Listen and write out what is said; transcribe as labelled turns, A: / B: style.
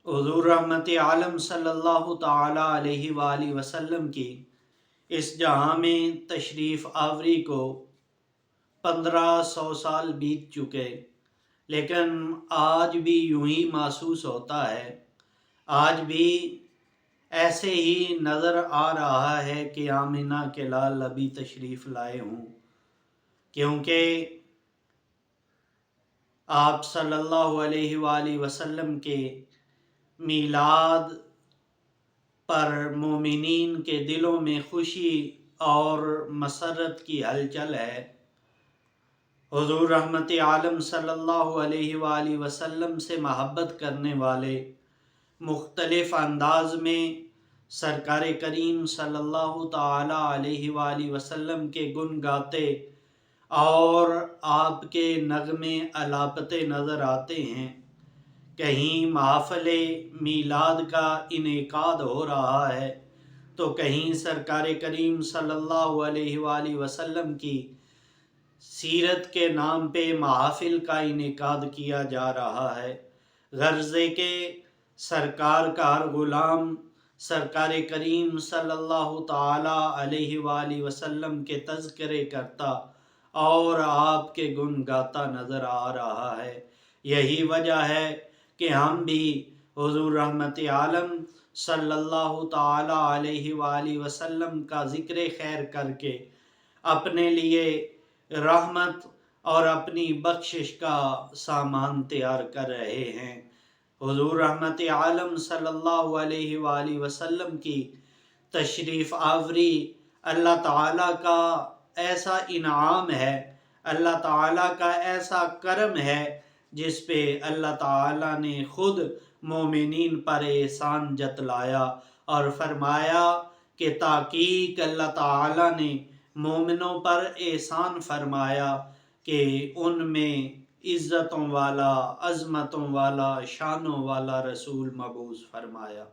A: حضور رحمت عالم صلی اللہ تعالی علیہ وآلہ وسلم کی اس جہاں میں تشریف آوری کو 1500 سال بیت چکے، لیکن آج بھی یوں ہی محسوس ہوتا ہے، آج بھی ایسے ہی نظر آ رہا ہے کہ آمنہ کے لال ابھی تشریف لائے ہوں، کیونکہ آپ صلی اللہ علیہ وآلہ وسلم کے میلاد پر مومنین کے دلوں میں خوشی اور مسرت کی ہلچل ہے۔ حضور رحمت عالم صلی اللہ علیہ وآلہ وسلم سے محبت کرنے والے مختلف انداز میں سرکار کریم صلی اللہ تعالی علیہ وآلہ وسلم کے گن گاتے اور آپ کے نغمے الاپتے نظر آتے ہیں۔ کہیں محفل میلاد کا انعقاد ہو رہا ہے تو کہیں سرکار کریم صلی اللہ علیہ وآلہ وسلم کی سیرت کے نام پہ محافل کا انعقاد کیا جا رہا ہے، غرضے کہ سرکار کا ہر غلام سرکار کریم صلی اللہ تعالی علیہ وآلہ وسلم کے تذکرے کرتا اور آپ کے گن گاتا نظر آ رہا ہے۔ یہی وجہ ہے کہ ہم بھی حضور رحمت عالم صلی اللہ تعالی علیہ وآلہ وسلم کا ذکر خیر کر کے اپنے لیے رحمت اور اپنی بخشش کا سامان تیار کر رہے ہیں۔ حضور رحمت عالم صلی اللہ علیہ وآلہ وسلم کی تشریف آوری اللہ تعالیٰ کا ایسا انعام ہے، اللہ تعالیٰ کا ایسا کرم ہے جس پہ اللہ تعالیٰ نے خود مومنین پر احسان جتلایا اور فرمایا کہ تحقیق اللہ تعالیٰ نے مومنوں پر احسان فرمایا کہ ان میں عزتوں والا، عظمتوں والا، شانوں والا رسول مبعوث فرمایا۔